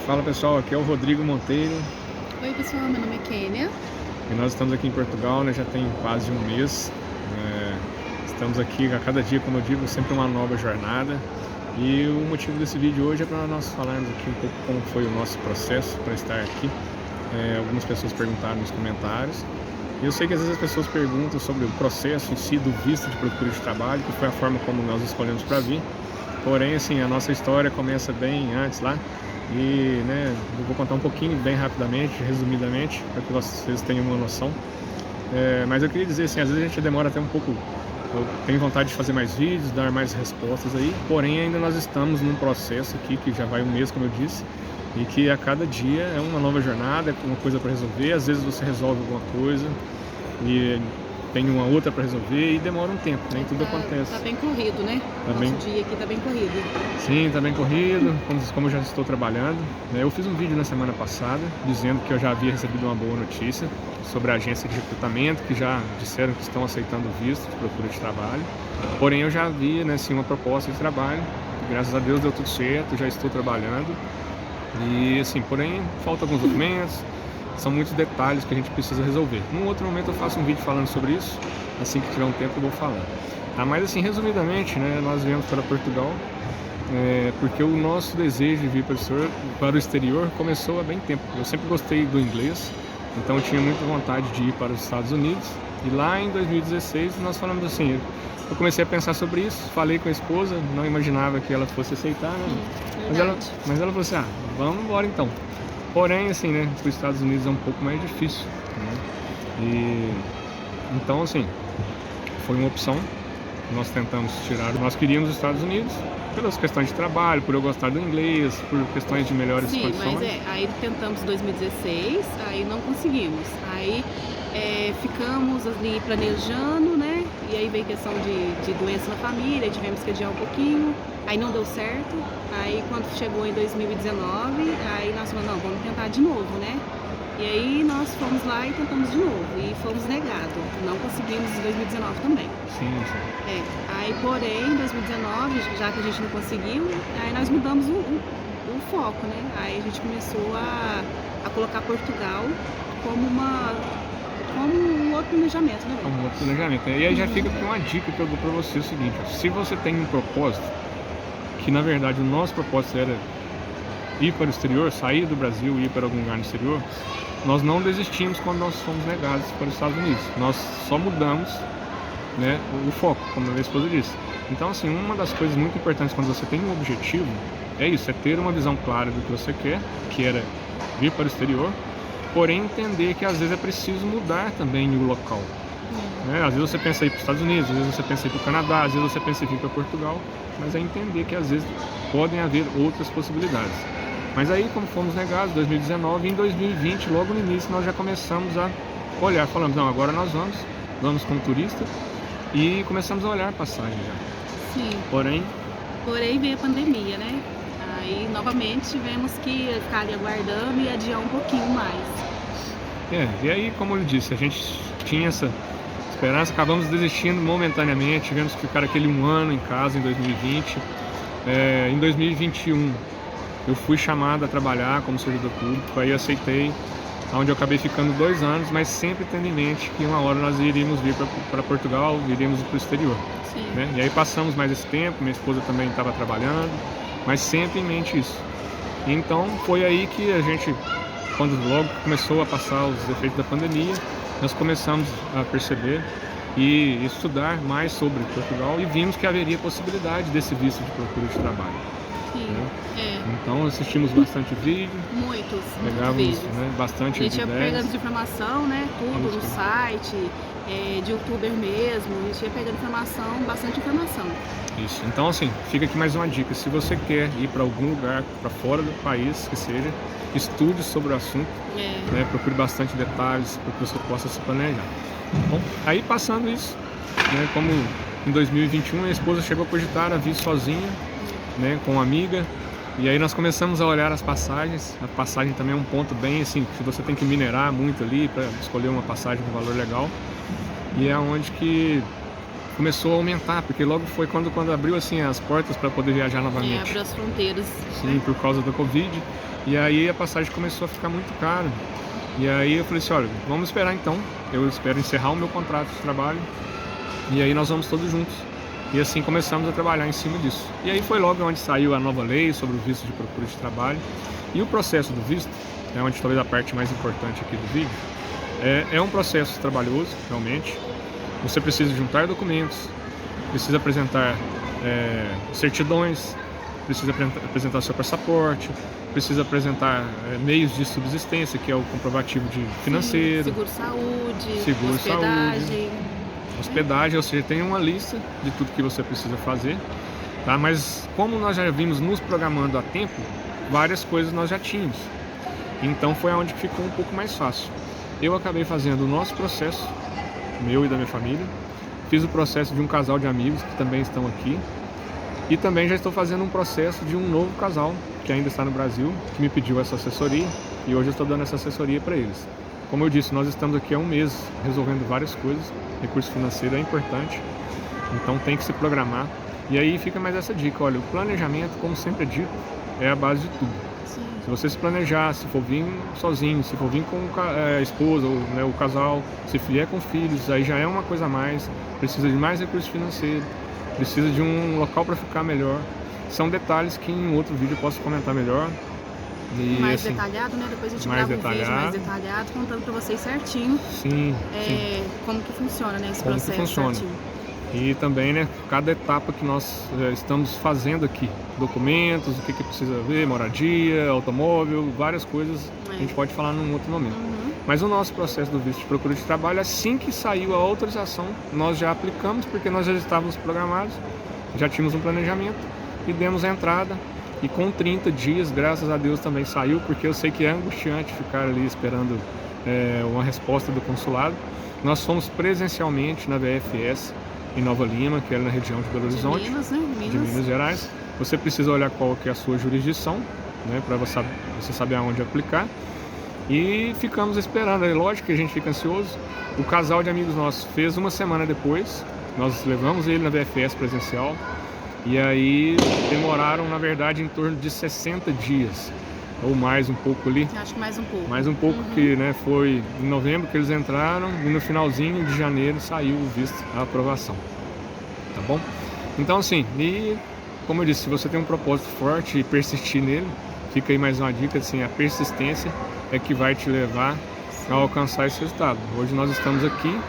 Fala pessoal, aqui é o Rodrigo Monteiro Oi pessoal, meu nome é Kênia. e nós estamos aqui em Portugal, né? Já tem quase um mês. Estamos aqui a cada dia, como eu digo, sempre uma nova jornada. E o motivo desse vídeo hoje é para nós falarmos aqui um pouco como foi o nosso processo para estar aqui. Algumas pessoas perguntaram nos comentários. E eu sei que às vezes as pessoas perguntam sobre o processo em si do visto de procura de trabalho, que foi a forma como nós escolhemos para vir. Porém, assim, a nossa história começa bem antes lá. E, eu vou contar um pouquinho, bem rapidamente, resumidamente, para que vocês tenham uma noção. Mas eu queria dizer assim, às vezes a gente demora até um pouco, eu tenho vontade de fazer mais vídeos, dar mais respostas aí, porém ainda nós estamos num processo aqui, que já vai um mês, como eu disse, e que a cada dia é uma nova jornada, é uma coisa para resolver. Às vezes você resolve alguma coisa e tem uma outra para resolver e demora um tempo, nem tudo acontece. Tá bem corrido, né? Nosso dia aqui tá bem corrido. Sim, tá bem corrido, como eu já estou trabalhando. Eu fiz um vídeo na semana passada dizendo que eu já havia recebido uma boa notícia sobre a agência de recrutamento, que já disseram que estão aceitando o visto de procura de trabalho. Porém, eu já havia, uma proposta de trabalho. Graças a Deus deu tudo certo, já estou trabalhando. E assim, porém, faltam alguns documentos. São muitos detalhes que a gente precisa resolver. Num outro momento eu faço um vídeo falando sobre isso. Assim que tiver um tempo eu vou falar. Mas assim, resumidamente, nós viemos para Portugal porque o nosso desejo de vir para o exterior começou há bem tempo. Eu sempre gostei do inglês, então eu tinha muita vontade de ir para os Estados Unidos. E lá em 2016 nós falamos assim, eu comecei a pensar sobre isso, falei com a esposa, não imaginava que ela fosse aceitar, né? Mas ela falou assim, vamos embora então. Porém, assim, para os Estados Unidos é um pouco mais difícil, E então, assim, foi uma opção. Nós tentamos nós queríamos os Estados Unidos pelas questões de trabalho, por eu gostar do inglês, por questões de melhores condições. Sim, mas aí tentamos em 2016, aí não conseguimos. Aí ficamos ali planejando, né? E aí veio questão de doença na família, tivemos que adiar um pouquinho, aí não deu certo. Aí quando chegou em 2019, aí nós falamos, não, vamos tentar de novo, né? E aí nós fomos lá e tentamos de novo, e fomos negados, não conseguimos em 2019 também. Sim. Aí porém, em 2019, já que a gente não conseguiu, aí nós mudamos o foco, né? Aí a gente começou a colocar Portugal como um outro planejamento, né? Como um outro planejamento. E aí já fica aqui uma dica que eu dou pra você, é o seguinte, se você tem um propósito, que na verdade o nosso propósito era ir para o exterior, sair do Brasil e ir para algum lugar no exterior, nós não desistimos quando nós fomos negados para os Estados Unidos. Nós só mudamos, o foco, como a minha esposa disse. Então, assim, uma das coisas muito importantes quando você tem um objetivo é isso, é ter uma visão clara do que você quer, que era vir para o exterior, porém entender que às vezes é preciso mudar também o local. Às vezes você pensa em ir para os Estados Unidos, às vezes você pensa em ir para o Canadá, às vezes você pensa em ir para Portugal, mas é entender que às vezes podem haver outras possibilidades. Mas aí, como fomos negados em 2019, em 2020, logo no início, nós já começamos a olhar, falamos, não, agora nós vamos como turista, e começamos a olhar passagem já. Sim. Porém veio a pandemia, né? Aí novamente tivemos que ficar ali aguardando e adiar um pouquinho mais. E aí, como eu disse, a gente tinha essa esperança, acabamos desistindo momentaneamente, tivemos que ficar aquele um ano em casa em 2020. Em 2021 eu fui chamado a trabalhar como servidor público, aí eu aceitei, onde eu acabei ficando 2 anos, mas sempre tendo em mente que uma hora nós iríamos vir para Portugal, iríamos para o exterior. Sim. E aí passamos mais esse tempo, minha esposa também estava trabalhando, mas sempre em mente isso. Então foi aí que a gente, quando logo começou a passar os efeitos da pandemia, nós começamos a perceber e estudar mais sobre Portugal e vimos que haveria possibilidade desse visto de procura de trabalho. Sim, Então assistimos bastante vídeo, muitos pegávamos vídeos. bastante A gente ia ideias. pegando informação, tudo no site, de youtuber mesmo, a gente ia pegando informação, bastante informação. Isso, então assim, fica aqui mais uma dica, se você quer ir para algum lugar, para fora do país que seja, estude sobre o assunto, procure bastante detalhes para que você possa se planejar. Bom, aí passando isso, como em 2021 minha esposa chegou a cogitar a vir sozinha, com uma amiga, e aí nós começamos a olhar as passagens. A passagem também é um ponto bem assim, que você tem que minerar muito ali para escolher uma passagem com valor legal, e é onde que começou a aumentar, porque logo foi quando abriu assim as portas para poder viajar novamente. Abriu as fronteiras. Sim, por causa da Covid. E aí a passagem começou a ficar muito cara. E aí eu falei assim, olha, vamos esperar então. Eu espero encerrar o meu contrato de trabalho. E aí nós vamos todos juntos. E assim começamos a trabalhar em cima disso. E aí foi logo onde saiu a nova lei sobre o visto de procura de trabalho. E o processo do visto, é onde talvez a parte mais importante aqui do vídeo, é um processo trabalhoso, realmente. Você precisa juntar documentos, precisa apresentar certidões, precisa apresentar seu passaporte, precisa apresentar meios de subsistência, que é o comprovativo de financeiro. Seguro-saúde, hospedagem, ou seja, tem uma lista de tudo que você precisa fazer, tá? Mas como nós já vimos nos programando há tempo, várias coisas nós já tínhamos. Então foi onde ficou um pouco mais fácil. Eu acabei fazendo o nosso processo, meu e da minha família. Fiz o processo de um casal de amigos que também estão aqui. E também já estou fazendo um processo de um novo casal que ainda está no Brasil, que me pediu essa assessoria. E hoje eu estou dando essa assessoria para eles. Como eu disse, nós estamos aqui há um mês resolvendo várias coisas. Recurso financeiro é importante, então tem que se programar. E aí fica mais essa dica, olha, o planejamento, como sempre é dito, é a base de tudo. Sim. Se você se planejar, se for vir sozinho, se for vir com a esposa, ou, né, o casal, se vier com filhos, aí já é uma coisa a mais, precisa de mais recurso financeiro, precisa de um local para ficar melhor. São detalhes que em outro vídeo eu posso comentar melhor. E, mais assim, detalhado, né? Depois a gente grava um vídeo mais detalhado, contando para vocês certinho sim. como que funciona, né, esse processo certinho. E também, né, cada etapa que nós estamos fazendo aqui, documentos, o que precisa ver, moradia, automóvel, várias coisas, a gente pode falar num outro momento. Mas o nosso processo do visto de procura de trabalho, assim que saiu a autorização, nós já aplicamos, porque nós já estávamos programados, já tínhamos um planejamento e demos a entrada. E com 30 dias, graças a Deus, também saiu, porque eu sei que é angustiante ficar ali esperando uma resposta do consulado. Nós fomos presencialmente na VFS em Nova Lima, que era na região de Belo Horizonte, de Minas Gerais. Você precisa olhar qual que é a sua jurisdição, né, para você saber aonde aplicar. E ficamos esperando. É lógico que a gente fica ansioso. O casal de amigos nossos fez uma semana depois. Nós levamos ele na VFS presencial. E aí demoraram, na verdade, em torno de 60 dias, ou mais um pouco ali. Acho que mais um pouco. Mais um pouco, que né, foi em novembro que eles entraram e no finalzinho de janeiro saiu o visto, a aprovação. Tá bom? Então assim, e como eu disse, se você tem um propósito forte e persistir nele, fica aí mais uma dica, assim, a persistência é que vai te levar a alcançar esse resultado. Hoje nós estamos aqui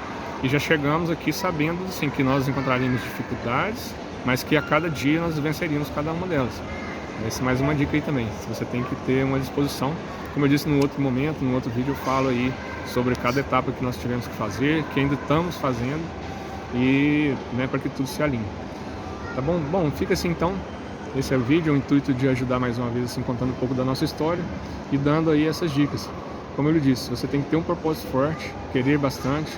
e já chegamos aqui sabendo assim, que nós encontraríamos dificuldades, mas que a cada dia nós venceríamos cada uma delas. Essa é mais uma dica aí também, você tem que ter uma disposição. Como eu disse no outro momento, no outro vídeo eu falo aí sobre cada etapa que nós tivemos que fazer, que ainda estamos fazendo, e né, para que tudo se alinhe. Tá bom? Bom, fica assim então, esse é o vídeo, o intuito de ajudar mais uma vez, assim, contando um pouco da nossa história e dando aí essas dicas. Como eu lhe disse, você tem que ter um propósito forte, querer bastante,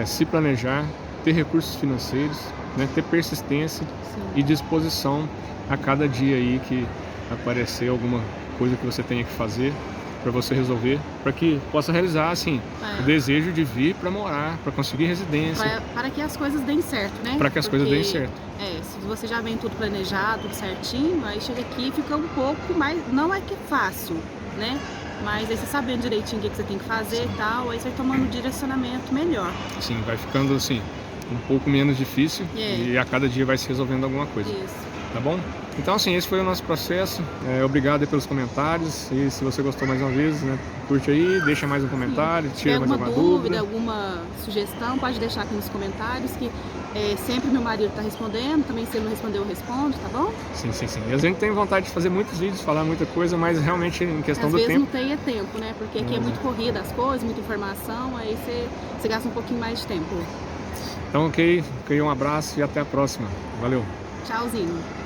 se planejar, ter recursos financeiros, né, ter persistência e disposição a cada dia aí que aparecer alguma coisa que você tenha que fazer para você resolver, para que possa realizar assim o desejo de vir para morar, para conseguir residência, para que as coisas deem certo, né? Para que as coisas deem certo. Se você já vem tudo planejado, tudo certinho, aí chega aqui e fica um pouco mais, não é que é fácil, né? Mas aí você sabendo direitinho o que você tem que fazer e tal, aí você vai tomando um direcionamento melhor. Sim, vai ficando assim um pouco menos difícil e a cada dia vai se resolvendo alguma coisa. Isso. Tá bom? Então assim, esse foi o nosso processo. Obrigado aí pelos comentários. E se você gostou mais uma vez, né, curte aí, deixa mais um comentário, tira mais alguma dúvida, alguma sugestão, pode deixar aqui nos comentários que sempre meu marido está respondendo, também se ele não responder eu respondo, tá bom? Sim. E a gente tem vontade de fazer muitos vídeos, falar muita coisa, mas realmente em questão do tempo... Às vezes não tem tempo, né? Porque aqui é muito corrida as coisas, muita informação, aí você gasta um pouquinho mais de tempo. Então ok, um abraço e até a próxima. Valeu! Tchauzinho!